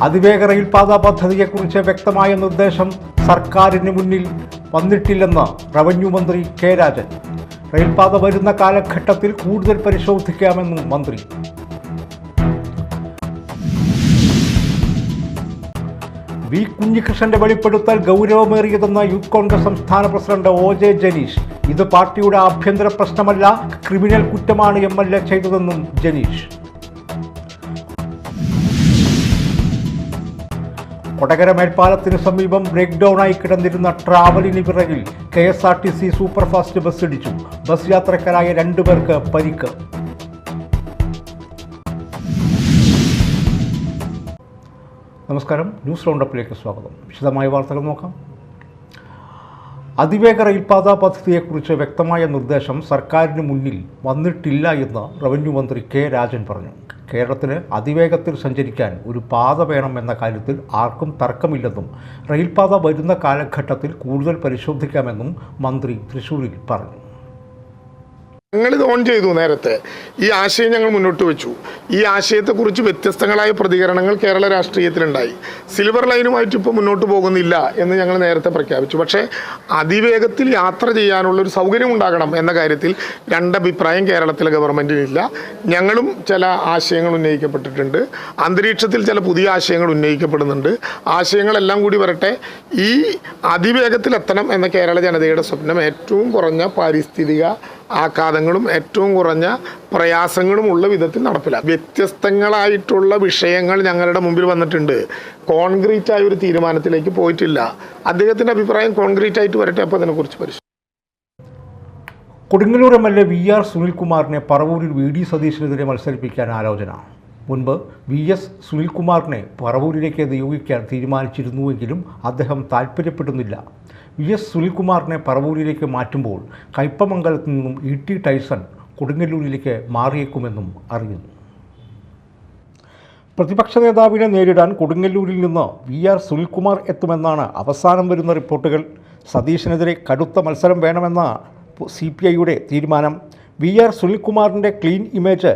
അതിവേഗ റെയിൽപാത പദ്ധതിയെക്കുറിച്ച് വ്യക്തമായ നിർദ്ദേശം സർക്കാരിന് മുന്നിൽ വന്നിട്ടില്ലെന്ന് റവന്യൂ മന്ത്രി കെ രാജൻ. റെയിൽപാത വരുന്ന കാലഘട്ടത്തിൽ കൂടുതൽ പരിശോധിക്കാമെന്നും മന്ത്രി. വി കുഞ്ഞികൃഷ്ണന്റെ വെളിപ്പെടുത്തൽ ഗൗരവമേറിയതെന്ന് യൂത്ത് കോൺഗ്രസ് സംസ്ഥാന പ്രസിഡന്റ് OJ ജനീഷ്. ഇത് പാർട്ടിയുടെ ആഭ്യന്തര പ്രശ്നമല്ല, ക്രിമിനൽ കുറ്റമാണ് MLA ചെയ്തതെന്നും ജനീഷ്. കൊടകര മേൽപ്പാലത്തിന് സമീപം ബ്രേക്ക് ഡൗണായി കിടന്നിരുന്ന ട്രാവലിന് പിറകിൽ KSRTC സൂപ്പർഫാസ്റ്റ് ബസ് ഇടിച്ചു. ബസ് യാത്രക്കാരായ 2 പേർക്ക് പരിക്ക്. നമസ്കാരം, ന്യൂസ് റൗണ്ടപ്പിലേക്ക് സ്വാഗതം. വിശദമായ വാർത്തകൾ നോക്കാം. അതിവേഗ റെയിൽപാത പദ്ധതിയെക്കുറിച്ച് വ്യക്തമായ നിർദ്ദേശം സർക്കാരിന് മുന്നിൽ വന്നിട്ടില്ല എന്ന് റവന്യൂ മന്ത്രി കെ രാജൻ പറഞ്ഞു. കേരളത്തിന് അതിവേഗത്തിൽ സഞ്ചരിക്കാൻ ഒരു പാത വേണമെന്ന കാര്യത്തിൽ ആർക്കും തർക്കമില്ലെന്നും റെയിൽപാത വരുന്ന കാലഘട്ടത്തിൽ കൂടുതൽ പരിശോധിക്കാമെന്നും മന്ത്രി തൃശ്ശൂരിൽ പറഞ്ഞു. ഞങ്ങളിത് ഓൺ ചെയ്തു. നേരത്തെ ഈ ആശയം ഞങ്ങൾ മുന്നോട്ട് വെച്ചു. ഈ ആശയത്തെക്കുറിച്ച് വ്യത്യസ്തങ്ങളായ പ്രതികരണങ്ങൾ കേരള രാഷ്ട്രീയത്തിലുണ്ടായി. സിൽവർ ലൈനുമായിട്ട് ഇപ്പോൾ മുന്നോട്ട് പോകുന്നില്ല എന്ന് ഞങ്ങൾ നേരത്തെ പ്രഖ്യാപിച്ചു. പക്ഷേ അതിവേഗത്തിൽ യാത്ര ചെയ്യാനുള്ളൊരു സൗകര്യം ഉണ്ടാകണം എന്ന കാര്യത്തിൽ രണ്ടഭിപ്രായം കേരളത്തിലെ ഗവൺമെൻറ്റിനില്ല. ഞങ്ങളും ചില ആശയങ്ങൾ ഉന്നയിക്കപ്പെട്ടിട്ടുണ്ട്. അന്തരീക്ഷത്തിൽ ചില പുതിയ ആശയങ്ങൾ ഉന്നയിക്കപ്പെടുന്നുണ്ട്. ആശയങ്ങളെല്ലാം കൂടി വരട്ടെ. ഈ അതിവേഗത്തിൽ എത്തണം എന്ന കേരള ജനതയുടെ സ്വപ്നം ഏറ്റവും കുറഞ്ഞ പാരിസ്ഥിതിക ആഘാതങ്ങളും ഏറ്റവും കുറഞ്ഞ പ്രയാസങ്ങളും ഉള്ള വിധത്തിൽ നടപ്പിലാക്കും. വ്യത്യസ്തങ്ങളായിട്ടുള്ള വിഷയങ്ങൾ ഞങ്ങളുടെ മുമ്പിൽ വന്നിട്ടുണ്ട്. കോൺക്രീറ്റ് ആയ ഒരു തീരുമാനത്തിലേക്ക് പോയിട്ടില്ല. അദ്ദേഹത്തിൻ്റെ അഭിപ്രായം കോൺക്രീറ്റ് ആയിട്ട് വരട്ടെ, അപ്പോൾ അതിനെക്കുറിച്ച് പരിശോധിക്കും. കൊടുങ്ങല്ലൂർ MLA VR സുനിൽകുമാറിനെ പറവൂരിൽ VD സതീശനെതിരെ മത്സരിപ്പിക്കാൻ ആലോചന. മുൻപ് VS സുനിൽകുമാറിനെ പറവൂരിലേക്ക് നിയോഗിക്കാൻ തീരുമാനിച്ചിരുന്നുവെങ്കിലും അദ്ദേഹം താൽപ്പര്യപ്പെടുന്നില്ല. VS സുനിൽകുമാറിനെ പറവൂരിലേക്ക് മാറ്റുമ്പോൾ കയ്പമംഗലത്ത് നിന്നും ET ടൈസൺ കൊടുങ്ങല്ലൂരിലേക്ക് മാറിയേക്കുമെന്നും അറിയുന്നു. പ്രതിപക്ഷ നേതാവിനെ നേരിടാൻ കൊടുങ്ങല്ലൂരിൽ നിന്ന് VR സുനിൽകുമാർ എത്തുമെന്നാണ് അവസാനം വരുന്ന റിപ്പോർട്ടുകൾ. സതീശനെതിരെ കടുത്ത മത്സരം വേണമെന്ന CPIയുടെ തീരുമാനം. VR സുനിൽകുമാറിൻ്റെ ക്ലീൻ ഇമേജ്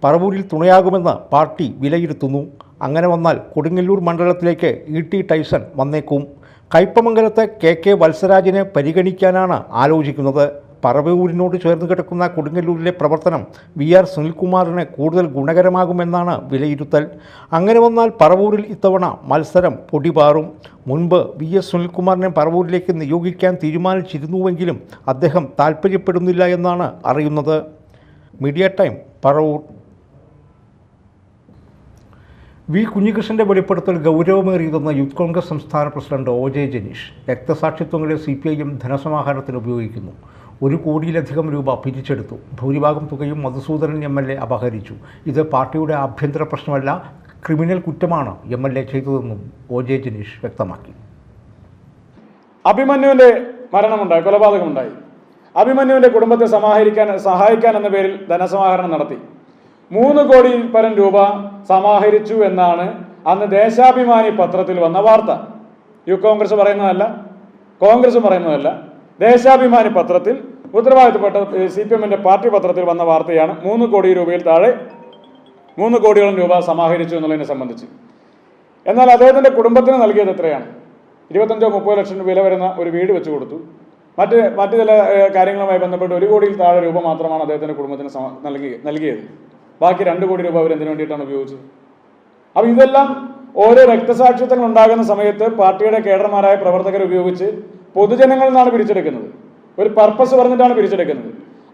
പറവൂരിൽ തുണയാകുമെന്ന് പാർട്ടി വിലയിരുത്തുന്നു. അങ്ങനെ വന്നാൽ കൊടുങ്ങല്ലൂർ മണ്ഡലത്തിലേക്ക് ET ടൈസൺ വന്നേക്കും. കയ്പമംഗലത്ത് KK വത്സരാജിനെ പരിഗണിക്കാനാണ് ആലോചിക്കുന്നത്. പറവൂരിനോട് ചേർന്ന് കിടക്കുന്ന കൊടുങ്ങല്ലൂരിലെ പ്രവർത്തനം VR സുനിൽകുമാറിന് കൂടുതൽ ഗുണകരമാകുമെന്നാണ് വിലയിരുത്തൽ. അങ്ങനെ വന്നാൽ പറവൂരിൽ ഇത്തവണ മത്സരം പൊടിപാറും. മുൻപ് VS സുനിൽകുമാറിനെ പറവൂരിലേക്ക് നിയോഗിക്കാൻ തീരുമാനിച്ചിരുന്നുവെങ്കിലും അദ്ദേഹം താൽപ്പര്യപ്പെടുന്നില്ല എന്നാണ് അറിയുന്നത്. Media time, Paravur. വി കുഞ്ഞികൃഷ്ണന്റെ വെളിപ്പെടുത്തൽ ഗൗരവമേറിയതെന്ന് യൂത്ത് കോൺഗ്രസ് സംസ്ഥാന പ്രസിഡന്റ് OJ ജനീഷ്. രക്തസാക്ഷിത്വങ്ങളെ CPIM ധനസമാഹരണത്തിന് ഉപയോഗിക്കുന്നു. 1 കോടിയിലധികം രൂപ പിരിച്ചെടുത്തു. ഭൂരിഭാഗം തുകയും മധുസൂദനൻ MLA അപഹരിച്ചു. ഇത് പാർട്ടിയുടെ ആഭ്യന്തര പ്രശ്നമല്ല, ക്രിമിനൽ കുറ്റമാണ് MLA ചെയ്തതെന്നും OJ ജനീഷ് വ്യക്തമാക്കി. അഭിമന്യുവിൻ്റെ മരണമുണ്ടായി, കൊലപാതകമുണ്ടായി. അഭിമന്യുവിൻ്റെ കുടുംബത്തെ സഹായിക്കാൻ എന്ന പേരിൽ ധനസമാഹരണം നടത്തി. 3 കോടിയിൽ പരം രൂപ സമാഹരിച്ചു എന്നാണ് അന്ന് ദേശാഭിമാനി പത്രത്തിൽ വന്ന വാർത്ത. യൂത്ത് കോൺഗ്രസ് പറയുന്നതല്ല, കോൺഗ്രസ് പറയുന്നതല്ല. ദേശാഭിമാനി പത്രത്തിൽ ഉത്തരവാദിത്തപ്പെട്ട CPMന്റെ പാർട്ടി പത്രത്തിൽ വന്ന വാർത്തയാണ് 3 കോടി രൂപയിൽ താഴെ 3 കോടിയോളം രൂപ സമാഹരിച്ചു എന്നുള്ളതിനെ സംബന്ധിച്ച്. എന്നാൽ അദ്ദേഹത്തിൻ്റെ കുടുംബത്തിന് നൽകിയത് എത്രയാണ്? 25-30 ലക്ഷം വില വരുന്ന ഒരു വീട് വെച്ച് കൊടുത്തു. മറ്റ് ചില കാര്യങ്ങളുമായി ബന്ധപ്പെട്ട് 1 കോടിയിൽ താഴെ രൂപ മാത്രമാണ് അദ്ദേഹത്തിൻ്റെ കുടുംബത്തിന് നൽകിയത്. ബാക്കി 2 കോടി രൂപ അവർ എന്തിനു വേണ്ടിയിട്ടാണ് ഉപയോഗിച്ചത്? അപ്പോൾ ഇതെല്ലാം ഓരോ രക്തസാക്ഷിത്വങ്ങൾ ഉണ്ടാകുന്ന സമയത്ത് പാർട്ടിയുടെ കേഡർമാരായ പ്രവർത്തകർ ഉപയോഗിച്ച് പൊതുജനങ്ങളിൽ നിന്നാണ് പിരിച്ചെടുക്കുന്നത്. ഒരു പർപ്പസ് പറഞ്ഞിട്ടാണ് പിരിച്ചെടുക്കുന്നത്.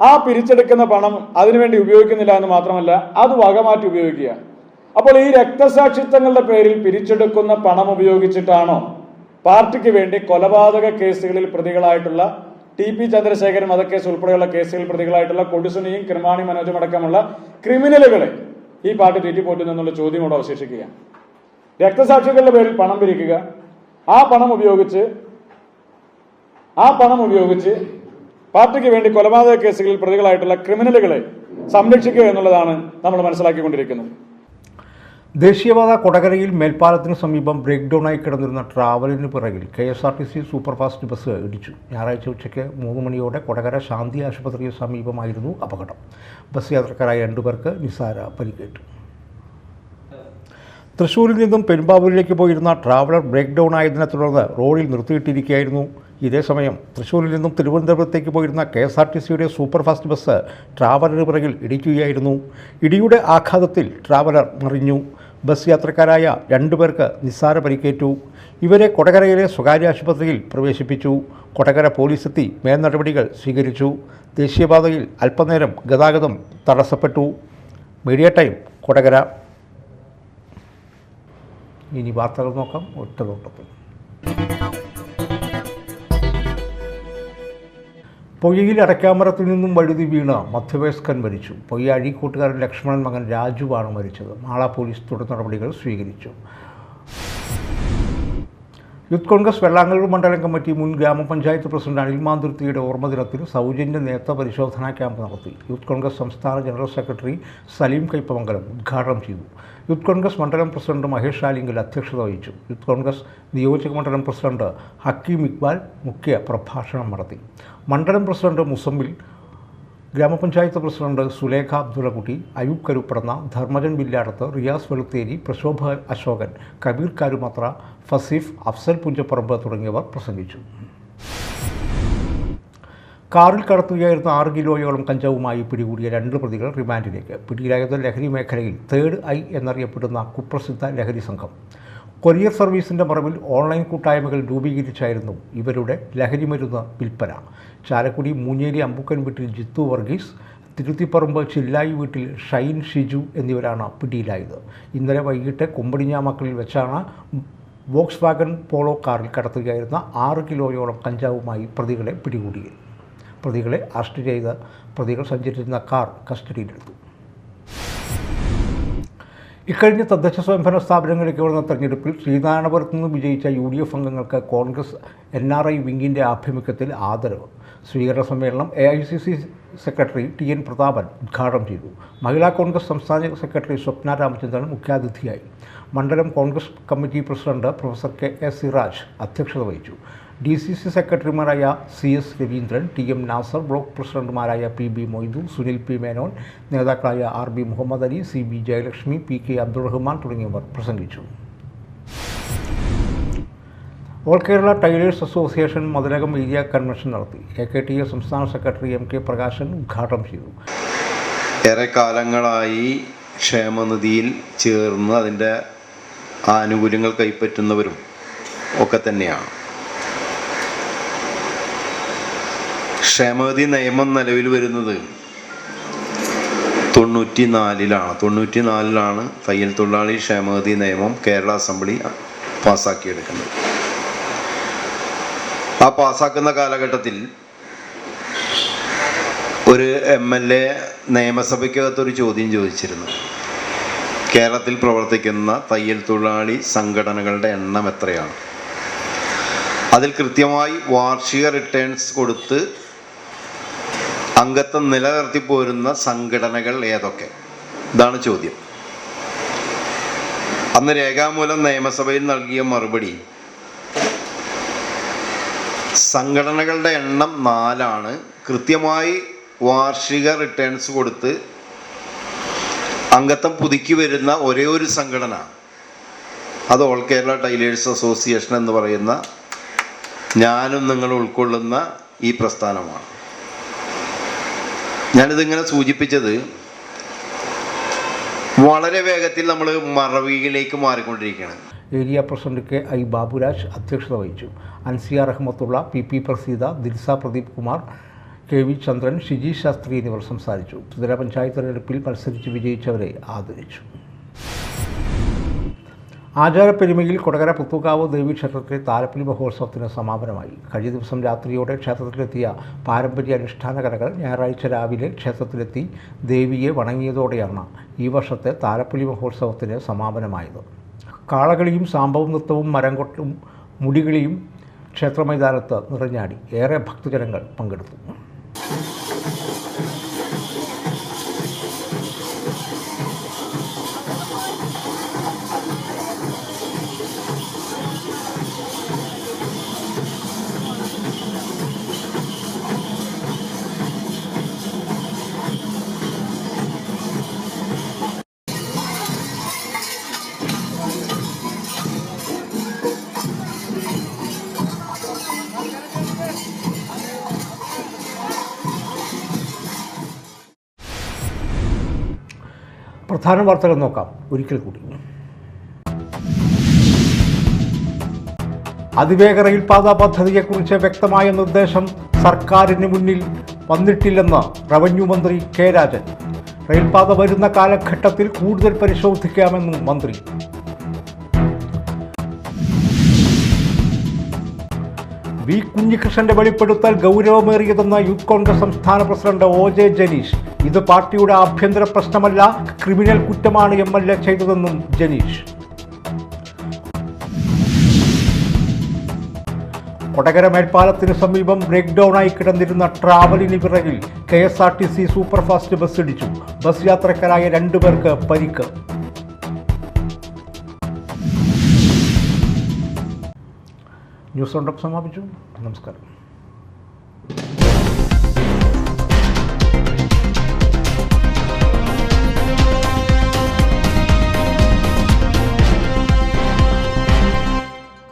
ആ പിരിച്ചെടുക്കുന്ന പണം അതിനുവേണ്ടി ഉപയോഗിക്കുന്നില്ല എന്ന് മാത്രമല്ല, അത് വകമാറ്റി ഉപയോഗിക്കുക. അപ്പോൾ ഈ രക്തസാക്ഷിത്വങ്ങളുടെ പേരിൽ പിരിച്ചെടുക്കുന്ന പണം ഉപയോഗിച്ചിട്ടാണോ പാർട്ടിക്ക് വേണ്ടി കൊലപാതക കേസുകളിൽ പ്രതികളായിട്ടുള്ള TP ചന്ദ്രശേഖരൻ വധക്കേസ് ഉൾപ്പെടെയുള്ള കേസുകളിൽ പ്രതികളായിട്ടുള്ള കൊടിസുനിയും കിർമാണി മനോജും അടക്കമുള്ള ക്രിമിനലുകളെ ഈ പാർട്ടി തീറ്റിപ്പോറ്റുന്നു എന്നുള്ള ചോദ്യം കൂടെ അവശേഷിക്കുകയാണ്. രക്തസാക്ഷികളുടെ പേരിൽ പണം പിരിക്കുക, ആ പണം ഉപയോഗിച്ച് പാർട്ടിക്ക് വേണ്ടി കൊലപാതക കേസുകളിൽ പ്രതികളായിട്ടുള്ള ക്രിമിനലുകളെ സംരക്ഷിക്കുക എന്നുള്ളതാണ് നമ്മൾ മനസ്സിലാക്കിക്കൊണ്ടിരിക്കുന്നത്. ദേശീയപാത കൊടകരയിൽ മേൽപ്പാലത്തിന് സമീപം ബ്രേക്ക് ഡൗണായി കിടന്നിരുന്ന ട്രാവലിന് പിറകിൽ KSRTC സൂപ്പർഫാസ്റ്റ് ബസ് ഇടിച്ചു. ഞായറാഴ്ച ഉച്ചയ്ക്ക് 3 മണിയോടെ കൊടകര ശാന്തി ആശുപത്രിക്ക് സമീപമായിരുന്നു അപകടം. ബസ് യാത്രക്കാരായ 2 പേർക്ക് നിസ്സാര പരിക്കേറ്റു. തൃശ്ശൂരിൽ നിന്നും പെരുമ്പാവൂരിലേക്ക് പോയിരുന്ന ട്രാവലർ ബ്രേക്ക് ഡൗൺ ആയതിനെ തുടർന്ന് റോഡിൽ നിർത്തിയിട്ടിരിക്കുകയായിരുന്നു. ഇതേസമയം തൃശ്ശൂരിൽ നിന്നും തിരുവനന്തപുരത്തേക്ക് പോയിരുന്ന KSRTCയുടെ സൂപ്പർ ഫാസ്റ്റ് ബസ് ട്രാവലറിന് പിറകിൽ ഇടിക്കുകയായിരുന്നു. ഇടിയുടെ ആഘാതത്തിൽ ട്രാവലർ മറിഞ്ഞു. ബസ് യാത്രക്കാരായ 2 പേർക്ക് നിസ്സാര പരിക്കേറ്റു. ഇവരെ കൊടകരയിലെ സ്വകാര്യ ആശുപത്രിയിൽ പ്രവേശിപ്പിച്ചു. കൊടകര പോലീസെത്തി മേൽനടപടികൾ സ്വീകരിച്ചു. ദേശീയപാതയിൽ അല്പനേരം ഗതാഗതം തടസ്സപ്പെട്ടു. Media time, Kodakara. ഇനി വാർത്തകൾ നോക്കാം ഒറ്റനോട്ടത്തിൽ. പൊയ്യയിൽ അടയ്ക്കാമരത്തിൽ നിന്നും വഴുതി വീണ മധ്യവയസ്കൻ മരിച്ചു. പൊയ്യ അഴീക്കോട്ടുകാരൻ ലക്ഷ്മണൻ മകൻ രാജുവാണ് മരിച്ചത്. മാള പോലീസ് തുടർ നടപടികൾ സ്വീകരിച്ചു. യൂത്ത് കോൺഗ്രസ് വെള്ളാങ്കല്ലൂർ മണ്ഡലം കമ്മിറ്റി മുൻ ഗ്രാമപഞ്ചായത്ത് പ്രസിഡന്റ് അനിൽ മാന്തുരുത്തിയുടെ ഓർമ്മദിനത്തിൽ സൗജന്യ നേത്ര പരിശോധനാ ക്യാമ്പ് നടത്തി. യൂത്ത് കോൺഗ്രസ് സംസ്ഥാന ജനറൽ സെക്രട്ടറി സലീം കൈപ്പമംഗലം ഉദ്ഘാടനം ചെയ്തു. യൂത്ത് കോൺഗ്രസ് മണ്ഡലം പ്രസിഡന്റ് മഹേഷ് ആലിങ്കൽ അധ്യക്ഷത വഹിച്ചു. യൂത്ത് കോൺഗ്രസ് നിയോജക മണ്ഡലം പ്രസിഡന്റ് ഹക്കീം ഇക്ബാൽ മുഖ്യ പ്രഭാഷണം നടത്തി. മണ്ഡലം പ്രസിഡന്റ് മുസമ്മിൽ, ഗ്രാമപഞ്ചായത്ത് പ്രസിഡന്റ് സുലേഖ അബ്ദുള്ളക്കുട്ടി, അയൂബ് കരുപ്പടന്ന, ധർമ്മജൻ വില്ലാടത്ത്, റിയാസ് വെളുത്തേരി, പ്രശോഭ അശോകൻ, കബീർ കാരുമത്ര, ഫസീഫ്, അഫ്സൽ പുഞ്ചപ്പറമ്പ് തുടങ്ങിയവർ പ്രസംഗിച്ചു. കാറിൽ കടത്തുകയായിരുന്ന 6 കിലോയോളം കഞ്ചാവുമായി പിടികൂടിയ 2 പ്രതികൾ റിമാൻഡിലേക്ക്. പിടിയിലായത് ലഹരി മേഖലയിൽ തേർഡ് ഐ എന്നറിയപ്പെടുന്ന കുപ്രസിദ്ധ ലഹരി സംഘം. കൊറിയർ സർവീസിൻ്റെ മറവിൽ ഓൺലൈൻ കൂട്ടായ്മകൾ രൂപീകരിച്ചായിരുന്നു ഇവരുടെ ലഹരിമരുന്ന് വിൽപ്പന. ചാലക്കുടി മൂഞ്ഞേരി അമ്പുക്കൻ വീട്ടിൽ ജിത്തു വർഗീസ്, തിരുത്തിപ്പറമ്പ് ചില്ലായി വീട്ടിൽ ഷൈൻ ഷിജു എന്നിവരാണ് പിടിയിലായത്. ഇന്നലെ വൈകിട്ട് കുമ്പടിഞ്ഞാമക്കളിൽ വെച്ചാണ് വോക്സ് വാഗൺ പോളോ കാറിൽ കടത്തുകയായിരുന്ന 6 കിലോയോളം കഞ്ചാവുമായി പ്രതികളെ പിടികൂടിയത്. പ്രതികളെ അറസ്റ്റ് ചെയ്ത് പ്രതികൾ സഞ്ചരിച്ചിരുന്ന കാർ കസ്റ്റഡിയിലെടുത്തു. ഇക്കഴിഞ്ഞ തദ്ദേശ സ്വയംഭരണ സ്ഥാപനങ്ങളിലേക്ക് വരുന്ന തെരഞ്ഞെടുപ്പിൽ ശ്രീനാരായണപുരത്ത് നിന്ന് വിജയിച്ച UDF അംഗങ്ങൾക്ക് കോൺഗ്രസ് NRI വിങ്ങിൻ്റെ ആഭിമുഖ്യത്തിൽ ആദരവ്. സ്വീകരണ സമ്മേളനം AICC സെക്രട്ടറി TN പ്രതാപൻ ഉദ്ഘാടനം ചെയ്തു. മഹിളാ കോൺഗ്രസ് സംസ്ഥാന സെക്രട്ടറി സ്വപ്ന രാമചന്ദ്രൻ മുഖ്യാതിഥിയായി. മണ്ഡലം Congress committee president professor KA Siraj അധ്യക്ഷത വഹിച്ചു. DCC സെക്രട്ടറിമാരായ CS Raveendran, TM Nasar, block പ്രസിഡന്റുമാരായ PB മൊയ്തു, സുനിൽ P മേനോൻ, നേതാക്കളായ RB Muhammad Ali, CB Jayalakshmi, PK Abdurahman തുടങ്ങിയവർ പ്രസംഗിച്ചു. All Kerala tailors association Mathilakam area convention നടത്തി. AKTA സംസ്ഥാന സെക്രട്ടറി MK പ്രകാശൻ ഉദ്ഘാടനം ചെയ്തു. ഏറെ കാലങ്ങളായി ക്ഷേമനിധിയിൽ ചേർന്ന് അതിൻ്റെ ആനുകൂല്യങ്ങൾ കൈപ്പറ്റുന്നവരും ഒക്കെ തന്നെയാണ്. ക്ഷേമനിധി നിയമം നിലവിൽ വരുന്നത് 94-ലാണ് തയ്യൽ തൊഴിലാളി ക്ഷേമനിധി നിയമം കേരള അസംബ്ലി പാസ്സാക്കിയെടുക്കുന്നത്. ആ പാസ്സാക്കുന്ന കാലഘട്ടത്തിൽ ഒരു MLA നിയമസഭയ്ക്കകത്തൊരു ചോദ്യം ചോദിച്ചിരുന്നു. കേരളത്തിൽ പ്രവർത്തിക്കുന്ന തയ്യൽ തൊഴിലാളി സംഘടനകളുടെ എണ്ണം എത്രയാണ്? അതിൽ കൃത്യമായി വാർഷിക റിട്ടേൺസ് കൊടുത്ത് അംഗത്വം നിലനിർത്തി പോരുന്ന സംഘടനകൾ ഏതൊക്കെ? ഇതാണ് ചോദ്യം. അന്ന് രേഖാമൂലം നിയമസഭയിൽ നൽകിയ മറുപടി സംഘടനകളുടെ എണ്ണം 4ആണ്. കൃത്യമായി വാർഷിക റിട്ടേൺസ് കൊടുത്ത് അംഗത്വം പുതുക്കി വരുന്ന ഒരേ ഒരു സംഘടന അത് ഓൾ കേരള ടൈലേഴ്സ് അസോസിയേഷൻ എന്ന് പറയുന്ന ഞാനും നിങ്ങൾ ഉൾക്കൊള്ളുന്ന ഈ പ്രസ്ഥാനമാണ്. ഞാനിതിങ്ങനെ സൂചിപ്പിച്ചത് വളരെ വേഗത്തിൽ നമ്മൾ മറവിയിലേക്ക് മാറിക്കൊണ്ടിരിക്കുകയാണ്. ഏരിയ പ്രസിഡന്റ് KI ബാബുരാജ് അധ്യക്ഷത വഹിച്ചു. അൻസിയ റഹ്മത്തുള്ള, PP പ്രസീത, ദിൽസ പ്രദീപ് കുമാർ, KV ചന്ദ്രൻ, ഷിജി ശാസ്ത്രി എന്നിവർ സംസാരിച്ചു. ത്രിതല പഞ്ചായത്ത് തെരഞ്ഞെടുപ്പിൽ മത്സരിച്ച് വിജയിച്ചവരെ ആദരിച്ചു. ആചാരപ്പെരുമയിൽ കൊടകര പുത്തൂക്കാവ് ദേവീക്ഷേത്രത്തിലെ താലപ്പൊലി മഹോത്സവത്തിന് സമാപനമായി. കഴിഞ്ഞ ദിവസം രാത്രിയോടെ ക്ഷേത്രത്തിലെത്തിയ പാരമ്പര്യ അനുഷ്ഠാന കലകൾ ഞായറാഴ്ച രാവിലെ ക്ഷേത്രത്തിലെത്തി ദേവിയെ വണങ്ങിയതോടെയാണ് ഈ വർഷത്തെ താലപ്പൊലി മഹോത്സവത്തിന് സമാപനമായത്. കാളകളിയും സാമ്പവും നൃത്തവും മരംകൊട്ടും മുടികളിയും ക്ഷേത്രമൈതാനത്ത് നിറഞ്ഞാടി. ഏറെ ഭക്തജനങ്ങൾ പങ്കെടുത്തു. പ്രധാന വാർത്തകൾ നോക്കാം ഒരിക്കൽ കൂടി. അതിവേഗ റെയിൽപാത പദ്ധതിയെക്കുറിച്ച് വ്യക്തമായ നിർദ്ദേശം സർക്കാരിന് മുന്നിൽ വന്നിട്ടില്ലെന്ന് റവന്യൂ മന്ത്രി കെ രാജൻ. റെയിൽപാത വരുന്ന കാലഘട്ടത്തിൽ കൂടുതൽ പരിശോധിക്കാമെന്നും മന്ത്രി. വി കുഞ്ഞികൃഷ്ണന്റെ വെളിപ്പെടുത്തൽ ഗൗരവമേറിയതെന്ന് യൂത്ത് കോൺഗ്രസ് സംസ്ഥാന പ്രസിഡന്റ് OJ ജനീഷ്. ഇത് പാർട്ടിയുടെ ആഭ്യന്തര പ്രശ്നമല്ല, ക്രിമിനൽ കുറ്റമാണ് MLA ചെയ്തതെന്നും ജനീഷ്. കൊടകര മേൽപ്പാലത്തിന് സമീപം ബ്രേക്ക് ഡൗണായി കിടന്നിരുന്ന ട്രാവലിന് പിറകിൽ KSRTC സൂപ്പർഫാസ്റ്റ് ബസ് ഇടിച്ചു. ബസ് യാത്രക്കാരായ 2 പേർക്ക് പരിക്ക്. ന്യൂസ് റൗണ്ടപ്പ് സമാപിച്ചു. നമസ്കാരം.